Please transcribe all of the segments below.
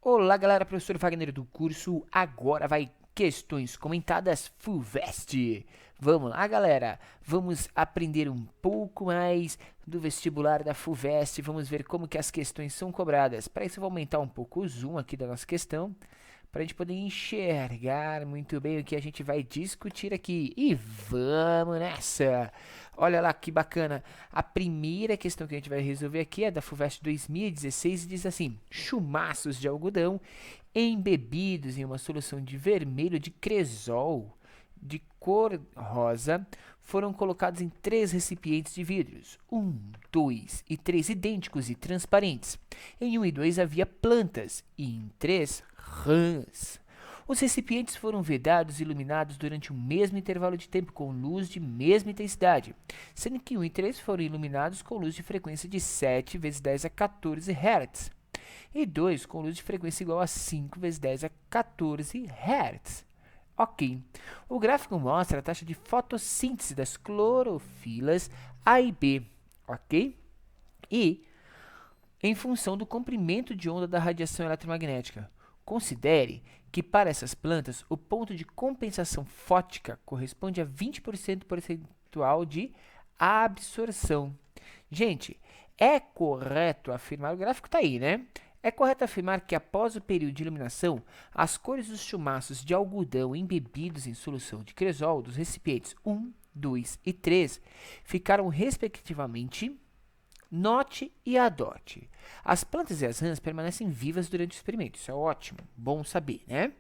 Olá galera, professor Wagner do curso, agora vai questões comentadas FUVEST. Vamos lá galera, vamos aprender um pouco mais do vestibular da FUVEST, vamos ver como que as questões são cobradas. Para isso eu vou aumentar um pouco o zoom aqui da nossa questão, para a gente poder enxergar muito bem o que a gente vai discutir aqui. E vamos nessa! Olha lá que bacana. A primeira questão que a gente vai resolver aqui é da FUVEST 2016 e diz assim: chumaços de algodão embebidos em uma solução de vermelho de cresol de cor rosa foram colocados em 3 recipientes de vidros, 2 e 3 idênticos e transparentes. Em 1 e 2 havia plantas e em 3 rãs. Os recipientes foram vedados e iluminados durante o mesmo intervalo de tempo com luz de mesma intensidade, sendo que 1 e 3 foram iluminados com luz de frequência de 7 vezes 10 a 14 Hz e 2 com luz de frequência igual a 5 vezes 10 a 14 Hz. Ok. O gráfico mostra a taxa de fotossíntese das clorofilas A e B, ok? E em função do comprimento de onda da radiação eletromagnética. Considere que para essas plantas o ponto de compensação fótica corresponde a 20% percentual de absorção. Gente, é correto afirmar, o gráfico está aí, né? É correto afirmar que após o período de iluminação, as cores dos chumaços de algodão embebidos em solução de cresol dos recipientes 1, 2 e 3 ficaram respectivamente. Note e adote. As plantas e as rãs permanecem vivas durante o experimento. Isso é ótimo, bom saber, né?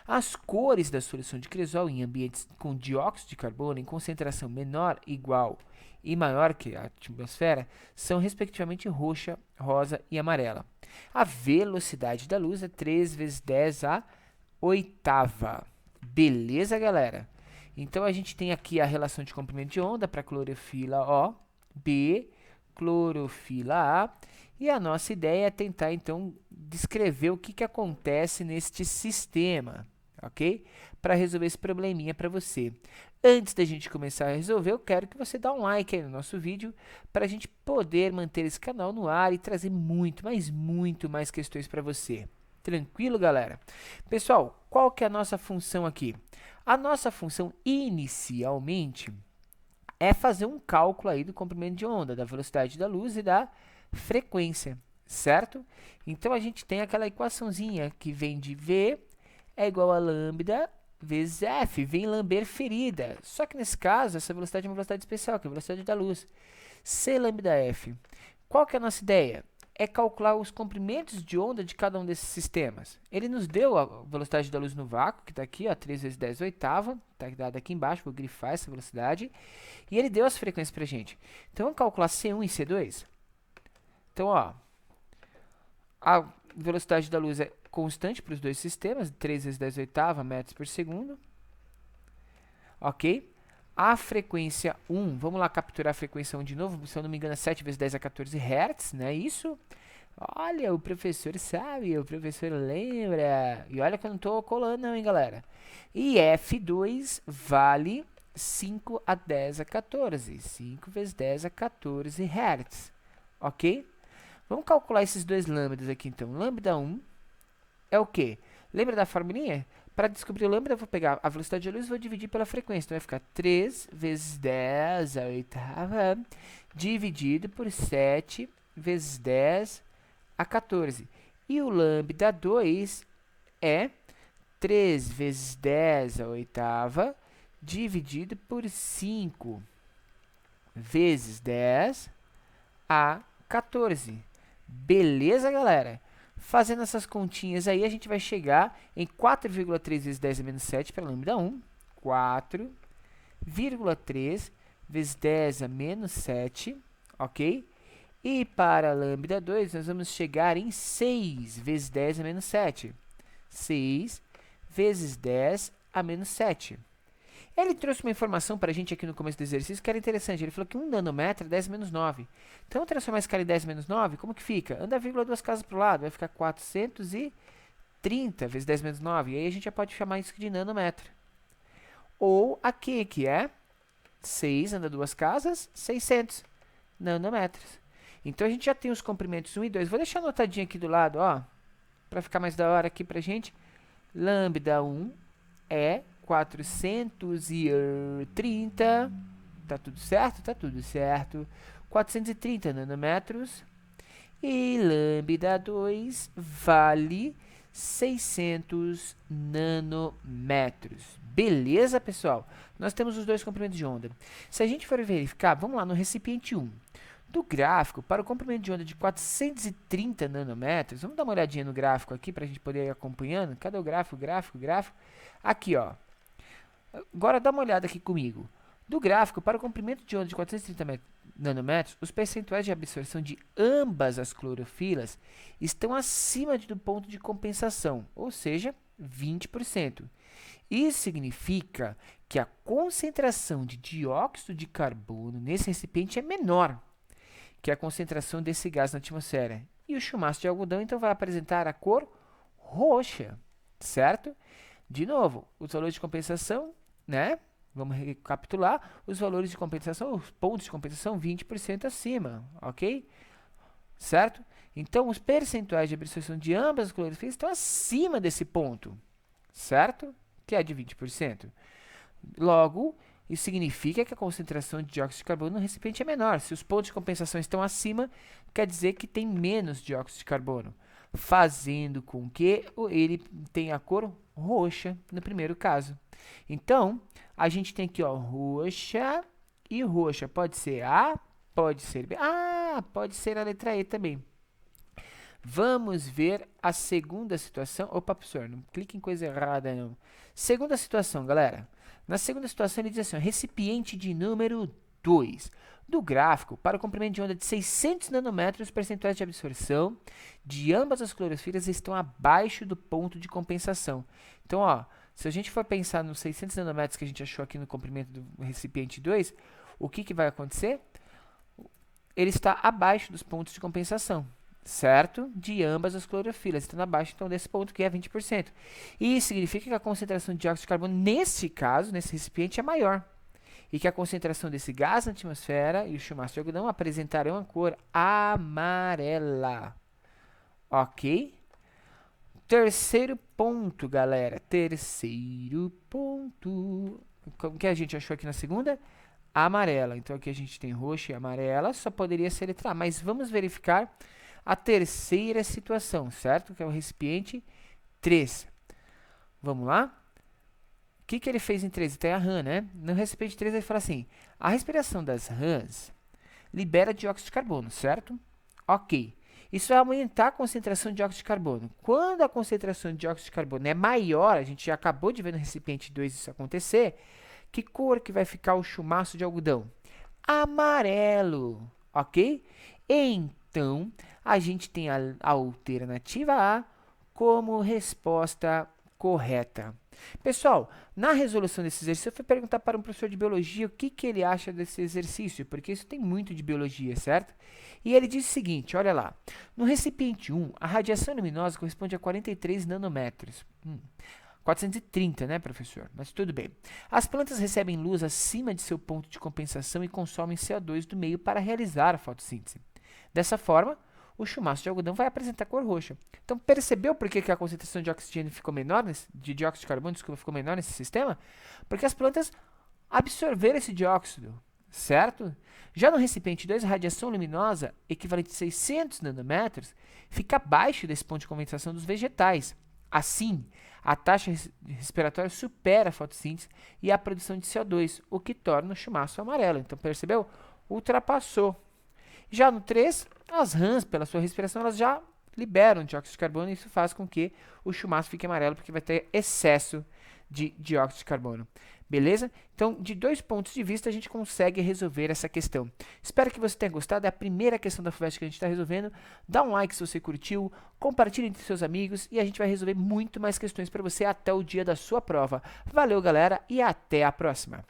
As cores da solução de cresol em ambientes com dióxido de carbono em concentração menor, igual e maior que a atmosfera são respectivamente roxa, rosa e amarela. A velocidade da luz é 3 vezes 10 a oitava. Beleza, galera? Então a gente tem aqui a relação de comprimento de onda para clorofila O, B, clorofila A, e a nossa ideia é tentar então descrever o que acontece neste sistema, ok? Para resolver esse probleminha para você. Antes da gente começar a resolver, eu quero que você dê um like aí no nosso vídeo para a gente poder manter esse canal no ar e trazer muito mais questões para você. Tranquilo, galera? Pessoal, qual que é a nossa função aqui? A nossa função inicialmente é fazer um cálculo aí do comprimento de onda, da velocidade da luz e da frequência, certo? Então a gente tem aquela equaçãozinha que vem de V é igual a lambda vezes F, vem lamber ferida. Só que nesse caso, essa velocidade é uma velocidade especial, que é a velocidade da luz. C lambda F. Qual que é a nossa ideia? É calcular os comprimentos de onda de cada um desses sistemas. Ele nos deu a velocidade da luz no vácuo, que está aqui, ó, 3 vezes 10 oitava, está dado aqui embaixo, vou grifar essa velocidade, e ele deu as frequências para a gente. Então, vamos calcular C1 e C2? Então, ó, a velocidade da luz é constante para os dois sistemas, 3 vezes 10 oitava metros por segundo, ok? A frequência 1, vamos lá capturar a frequência 1 de novo, se eu não me engano é 7 vezes 10 a 14 Hz, não é isso? Olha, o professor sabe, o professor lembra. E olha que eu não estou colando não, hein, galera. E F2 vale 5 a 10 a 14. 5 vezes 10 a 14 Hz, ok? Vamos calcular esses dois lambdas aqui, então. Lambda 1 é o quê? Lembra da formulinha? Para descobrir o lambda, eu vou pegar a velocidade da luz e vou dividir pela frequência. Então, vai ficar 3 vezes 10 a oitava dividido por 7 vezes 10 a 14. E o lambda 2 é 3 vezes 10 a oitava dividido por 5 vezes 10 a 14. Beleza, galera? Fazendo essas continhas aí, a gente vai chegar em 4,3 vezes 10 a menos 7 para lambda 1. 4,3 vezes 10 a menos 7, ok? E para lambda 2, nós vamos chegar em 6 vezes 10 a menos 7. 6 vezes 10 a menos 7. Ele trouxe uma informação para a gente aqui no começo do exercício que era interessante. Ele falou que 1 nanômetro é 10 menos 9. Então, eu transformar esse cara em 10 menos 9, como que fica? Anda a vírgula duas casas para o lado, vai ficar 430 vezes 10 menos 9. E aí a gente já pode chamar isso de nanômetro. Ou aqui, que é 6, anda duas casas, 600 nanômetros. Então, a gente já tem os comprimentos 1 e 2. Vou deixar anotadinho aqui do lado, ó, para ficar mais da hora aqui pra gente. Lambda 1 é 430, tá tudo certo? Tá tudo certo. 430 nanômetros. E lambda 2 vale 600 nanômetros. Beleza, pessoal? Nós temos os dois comprimentos de onda. Se a gente for verificar, vamos lá no recipiente 1. Do gráfico, para o comprimento de onda de 430 nanômetros, vamos dar uma olhadinha no gráfico aqui para a gente poder ir acompanhando. Cadê o gráfico, gráfico? Aqui, ó. Agora dá uma olhada aqui comigo. Do gráfico, para o comprimento de onda de 430 nanômetros, os percentuais de absorção de ambas as clorofilas estão acima do ponto de compensação, ou seja, 20%. Isso significa que a concentração de dióxido de carbono nesse recipiente é menor que a concentração desse gás na atmosfera. E o chumaço de algodão, então, vai apresentar a cor roxa, certo? De novo, os valores de compensação, né? Vamos recapitular. Os valores de compensação, os pontos de compensação, 20% acima, ok? Certo? Então, os percentuais de absorção de ambas as clorofilas estão acima desse ponto, certo? Que é de 20%. Logo, isso significa que a concentração de dióxido de carbono no recipiente é menor. Se os pontos de compensação estão acima, quer dizer que tem menos dióxido de carbono, fazendo com que ele tenha a cor roxa no primeiro caso. Então, a gente tem aqui, ó, roxa e roxa. Pode ser A, pode ser B. Ah, pode ser a letra E também. Vamos ver a segunda situação. Opa, professor, não clique em coisa errada, não. Segunda situação, galera. Na segunda situação, ele diz assim, ó, recipiente de número 2. Do gráfico, para o comprimento de onda de 600 nanômetros, os percentuais de absorção de ambas as clorofilas estão abaixo do ponto de compensação. Então, ó, se a gente for pensar nos 600 nanômetros que a gente achou aqui no comprimento do recipiente 2, o que vai acontecer? Ele está abaixo dos pontos de compensação, certo? De ambas as clorofilas, estando abaixo, então, desse ponto que é 20%. E isso significa que a concentração de dióxido de carbono, nesse caso, nesse recipiente, é maior. E que a concentração desse gás na atmosfera e o chumaço de algodão apresentarão a cor amarela. Ok? Terceiro ponto, galera. Terceiro ponto. Como que a gente achou aqui na segunda? Amarela. Então, aqui a gente tem roxa e amarela. Só poderia ser letra A. Mas vamos verificar a terceira situação, certo? Que é o recipiente 3. Vamos lá? O que ele fez em 3? Tem a rã, né? No recipiente 3 ele fala assim, a respiração das rãs libera dióxido de carbono, certo? Ok. Isso vai aumentar a concentração de dióxido de carbono. Quando a concentração de dióxido de carbono é maior, a gente já acabou de ver no recipiente 2 isso acontecer, que cor que vai ficar o chumaço de algodão? Amarelo, ok? Então, a gente tem a alternativa A como resposta correta. Pessoal, na resolução desse exercício, eu fui perguntar para um professor de biologia o que ele acha desse exercício, porque isso tem muito de biologia, certo? E ele disse o seguinte, olha lá, no recipiente 1, a radiação luminosa corresponde a 43 nanômetros. 430, né, professor? Mas tudo bem. As plantas recebem luz acima de seu ponto de compensação e consomem CO2 do meio para realizar a fotossíntese. Dessa forma, o chumaço de algodão vai apresentar cor roxa. Então, percebeu por que a concentração de oxigênio ficou menor, de dióxido de carbono, ficou menor nesse sistema? Porque as plantas absorveram esse dióxido, certo? Já no recipiente 2, a radiação luminosa, equivalente a 600 nanômetros, fica abaixo desse ponto de compensação dos vegetais. Assim, a taxa respiratória supera a fotossíntese e a produção de CO2, o que torna o chumaço amarelo. Então, percebeu? Ultrapassou. Já no 3, as rãs, pela sua respiração, elas já liberam dióxido de carbono e isso faz com que o chumaço fique amarelo, porque vai ter excesso de dióxido de carbono. Beleza? Então, de 2 pontos de vista, a gente consegue resolver essa questão. Espero que você tenha gostado. É a primeira questão da FUVEST que a gente está resolvendo. Dá um like se você curtiu, compartilhe entre seus amigos e a gente vai resolver muito mais questões para você até o dia da sua prova. Valeu, galera, e até a próxima!